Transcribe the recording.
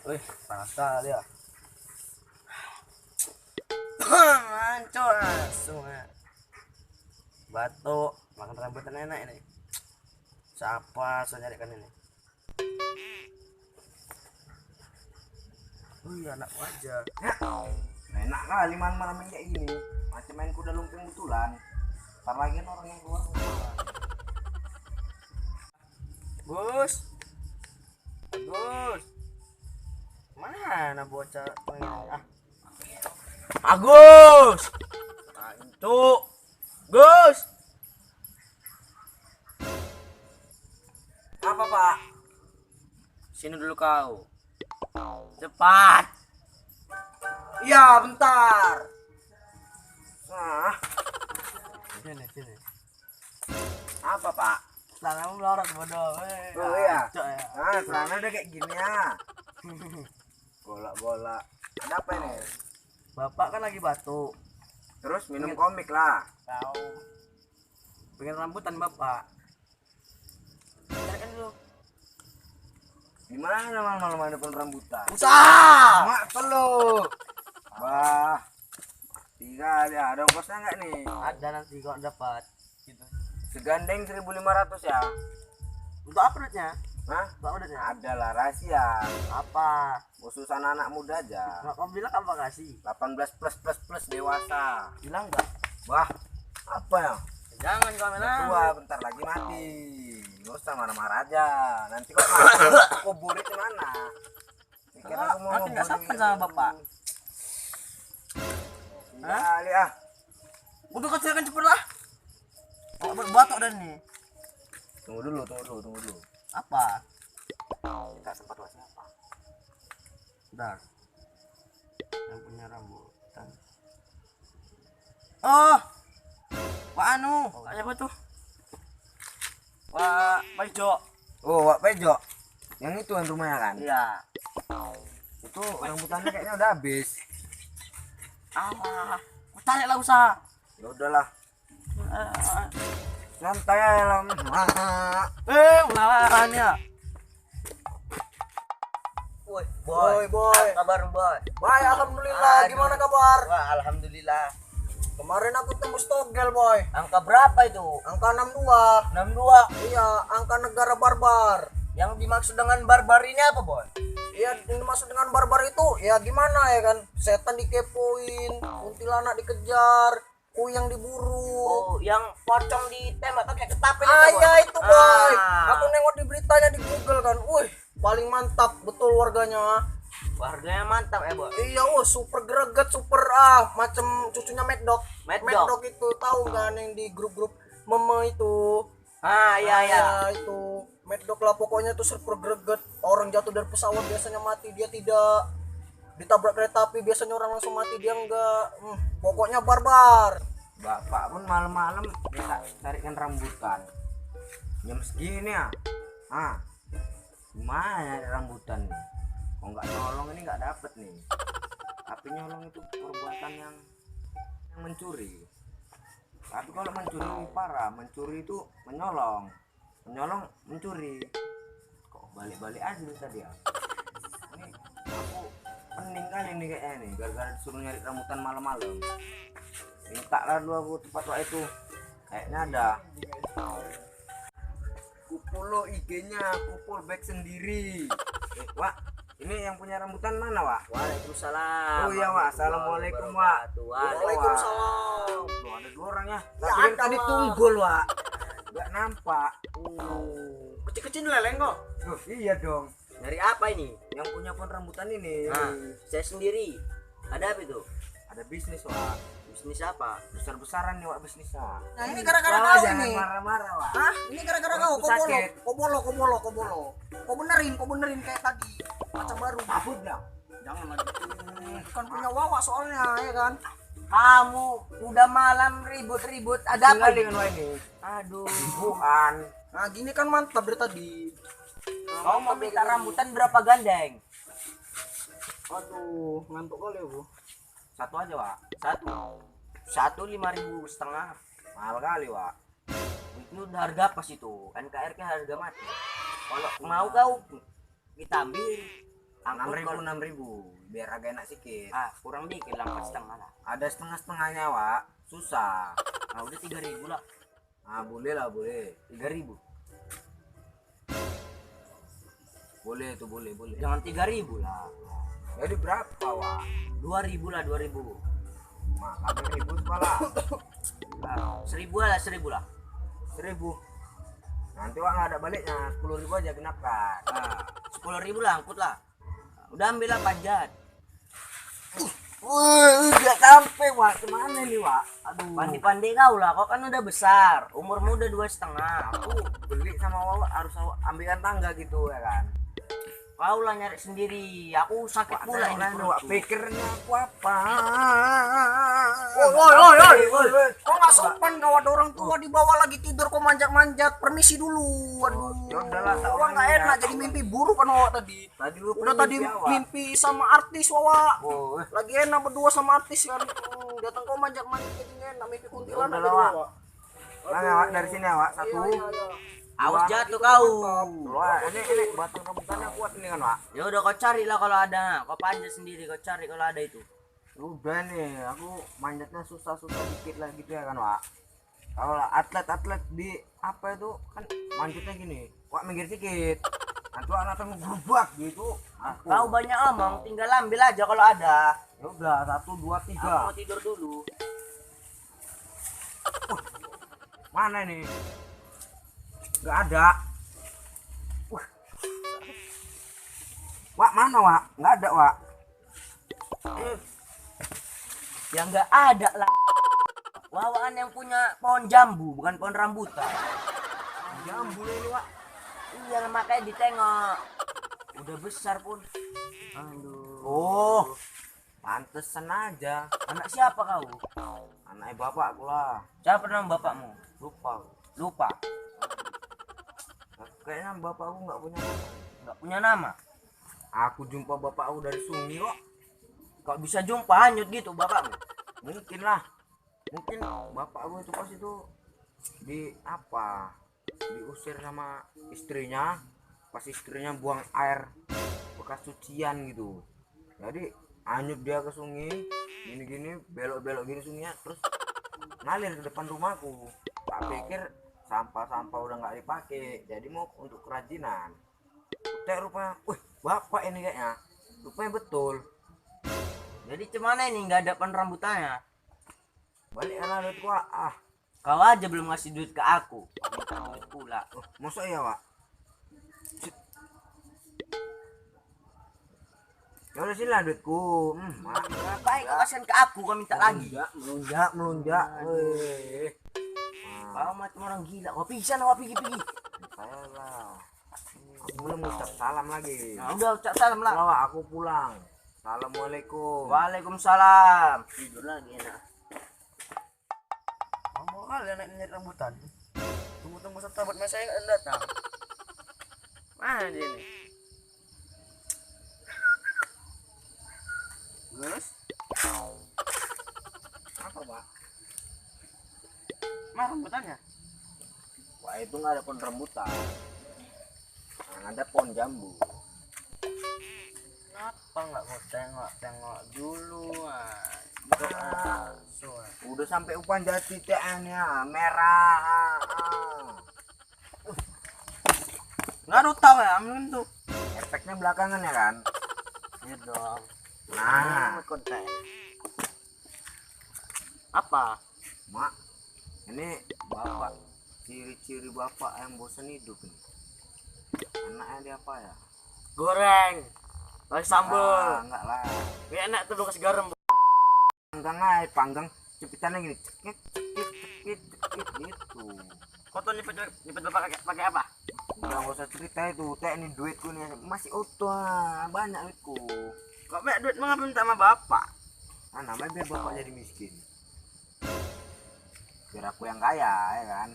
Wih, panas sekali ya. Mancur langsung ya. Batuk, makan rambutan enak ini. Siapa saya nyarikan ini? Iya, anak aja. Enak kali malam-malam kayak gini. Macam main kuda lumping betulan. Ntar lagi orang yang keluar rumah. Gus. Gus. Mana bocah pengen ah. Agus. Itu. Gus. Apa pak? Sini dulu kau. Cepat. Iya bentar. Nah, Sini. apa pak? Tanganmu melorot bodoh. Oh iya. Cok ya. Nah, celana udah kayak gini ya. Bola-bola. Ada apa ini? Bapak kan lagi batuk. Terus minum komik lah. Tahu. Pengen rambutan bapak. Carikan dulu. Gimana malam-malam ada pohon rambutan? Usah. Mak perlu. Wah. Tiga ya, ada ongkosnya nggak nih? Ada nanti kalau dapat. Gitu. Segandeng 1.500 ya. Untuk apa duitnya? Hah? Untuk apa duitnya? Ada lah rahasia. Apa? Khusus anak-anak muda aja. Nggak kau bilang apa kasih? 18 plus dewasa. Bilang enggak? Wah, apa ya? Jangan kau bilang. Tua bentar lagi mati. Gak usah marah-marah aja. Nanti kok mati, kuburin di mana? Pikir aku mau Nanti nggak sampai sama bapak. Hah? Lihat. Udah kecilkan cepet lah. Oh, batuk dan nih. Tunggu dulu. Apa? Kita sempat buat siapa? Bentar. Yang punya rambutan. Oh. Pak Anu, siapa tuh? Pak Ijo. Oh, Wak Pejo. Yang itu yang rumahnya kan? Iya. Itu rambutannya kayaknya udah habis. Ah, cari lah usaha. Ya udahlah. Santai aja lah. Melawan ya. Boy. Kabar boy. Baik, alhamdulillah. Aduh. Gimana kabar? Wah, alhamdulillah. Kemarin aku tembus togel, boy. Angka berapa itu? Angka 62. 62. Iya, angka negara barbar. Yang dimaksud dengan barbar ini apa, boy? Iya, yang dimaksud dengan barbar itu ya gimana ya kan? Setan dikepoin, kuntilanak dikejar, kuyang diburu. Oh, yang pocong ditembak pakai ketapel Iya itu, boy. Ah. Aku nengok di beritanya di Google kan. Wih, paling mantap betul warganya. Harganya mantap ya, boy. Iya, super greget, super macam cucunya Mad Dog. Mad Mad Dog. Dog itu tahu kan yang di grup-grup meme itu. Iya. Itu Mad Dog lah pokoknya tuh super greget. Orang jatuh dari pesawat biasanya mati, dia tidak. Ditabrak kereta api biasanya orang langsung mati, dia enggak. Pokoknya barbar. Bapak pun malam-malam bisa carikan rambutan. Jam segini ya. Gimana nyari rambutan nih? Kok nggak nyolong ini nggak dapet nih. Tapi nyolong itu perbuatan yang mencuri. Tapi kalau mencuri lebih parah, mencuri itu menyolong mencuri. Kok balik-balik aja tadi ya. Ini aku pening kali nih kayaknya nih, gara-gara disuruh nyari rambutan malam-malam. Minta lah dulu aku tempat waktu itu, kayaknya ada. Kupul IG-nya, kupul back sendiri. Wak, ini yang punya rambutan mana, Wak? Waalaikumsalam. Oh iya, Wak. Assalamualaikum, Wak. Waalaikumsalam. Tuh ada dua orang ya. Ya, Tapi ada, tadi Wak. tunggul, Wak. Gak nampak. Kecil-kecil leleng kok. Iya dong. Dari apa ini? Yang punya pohon rambutan ini. Saya sendiri. Ada apa itu? Ada bisnis, Wak. Bisnis apa? Besar-besaran nih, Wak, bisnisnya. Nah ini gara-gara Wak, kau jangan ini. marah-marah, Wak. Hah? Ini gara-gara kau. Aku sakit. Kau bolo. Kau benerin kayak tadi. Macam baru. Takut dong. Jangan lagi. Bukan punya Wawa soalnya ya kan. Kamu udah malam ribut-ribut. Ada apa Tinggal dengan Wak ini. Aduh. Bukan. Nah gini kan mantap dari tadi. Kau mau minta rambutan berapa gandeng? Aduh ngantuk kali aku. Satu aja, Wak. Satu 5.500. Mahal kali, Wak. Itu udah harga pas itu. NKRI harga mati. Kalau mau kau kita ambil Angkut 6.000 kalau- 6.000 biar agak enak sedikit. kurang dikit lah 4,5 lah. Ada setengahnya Wak, susah. Udah 3.000 lah. Boleh lah, boleh. 3.000. Boleh tuh, boleh. Jangan 3.000 lah. Jadi berapa Wak? 2.000 lah 2.000. Mak, 8.000 sekolah. 1.000 lah 1.000 lah. 1.000. Nanti Wak nggak ada baliknya, 10.000 aja genapkan. 10.000 lah angkut lah. Udah ambil lah panjat. Nggak sampai Wak, kemana nih Wak? Aduh. Pandai-pandai kau lah, kau kan udah besar. Umurmu udah 2,5. Aku beli sama Wak harus ambilkan tangga gitu ya kan. Kau lah nyari sendiri. Aku sakit pula ini Wak, perutku. pikirnya aku apa? Woi. Kok nggak sopan kau, ada orang tua di bawah lagi tidur kok manjat-manjat. Permisi dulu. Aduh. Ya udahlah, tak Wah, nggak orangnya. enak jadi mimpi buruk kan Wak tadi. Tadi lu Udah tadi mimpi sama artis Wak. Oh, Lagi enak berdua sama artis kan. Datang kau manjat-manjat jadi nggak enak mimpi kuntilanak udah jadi lah, Wak. Wak. Nah, Wak, dari sini Wak, satu. Iya. Awas jatuh kau. Wah, ini batang rambutannya kuat nih kan Wak. Ya udah kau cari lah kalau ada. Kau panjat sendiri, kau cari kalau ada itu. Udah nih, aku manjatnya susah-susah dikit lah gitu ya kan Wak. Kalau atlet-atlet di apa itu kan manjatnya gini, Wak minggir dikit. Nanti Wak langsung gerubak gitu. Kau banyak omong, tinggal ambil aja kalau ada. Ya udah, 1 2 Aku 3. mau tidur dulu. Mana nih? Nggak ada. Wak, mana Wak? Nggak ada Wak. Ya nggak ada lah. Wawaan yang punya pohon jambu, bukan pohon rambutan. Jambu ini Wak. Iya makanya ditengok. Udah besar pun. Aduh. Oh, pantesan aja. Anak siapa kau? Anaknya bapakku lah. Siapa nama bapakmu? Lupa. Lupa. Kayaknya bapakku nggak punya nama. Nggak punya nama. Aku jumpa bapakku dari sungai kok. Kau bisa jumpa hanyut gitu bapakmu. Mungkin lah. Mungkin bapakku itu pas itu di apa? Diusir sama istrinya. Pas istrinya buang air bekas cucian gitu. Jadi hanyut dia ke sungai. Gini-gini belok-belok gini sungainya terus ngalir ke depan rumahku. Tak pikir sampah-sampah udah nggak dipakai, jadi mau untuk kerajinan. Udah rupanya, wih bapak ini kayaknya, rupanya betul. Jadi cemana ini nggak ada pohon rambutannya? Balik karena duit gua, Kau aja belum ngasih duit ke aku. Minta duit pula. masa iya Wak? Ya udah sini lah duitku. Baik kau kasihan ke aku, kau minta lagi. melunjak. Wih. Kau macam orang gila. Kau pisan, kau pergi. Saya lah. Aku belum ucap salam lagi. Nah, udah ucap salam lah. Kalau Wak, aku pulang. Assalamualaikum. Waalaikumsalam. Tidur lagi enak. Mau kali naik nyari rambutan. Tunggu satu buat saya nggak datang. Mana dia nih? Terus? Apa Pak? Mana rambutannya? Wah itu nggak ada pohon rambutan. Nah, ada pohon jambu. Kenapa nggak mau tengok dulu? Udah sampai upan jati TN-nya merah. Nggak ada tahu ya, amin tuh. Efeknya belakangan ya kan? Iya dong. Nah, Konten. Apa? Mak, ini bapak. Ciri-ciri bapak yang bosan hidup nih. Anaknya dia apa ya? Goreng. Kasih sambal. Enggak lah. Ini enak tuh kasih garam. Panggang aja, panggang cepitannya gini. Cekit gitu. Foto nyepet bapak pakai apa? Udah nggak usah cerita itu. Teh ini duitku nih masih utuh, banyak duitku. Kok banyak duit mengapa minta sama bapak? Nah, namanya biar bapak jadi miskin. Biar aku yang kaya, ya kan?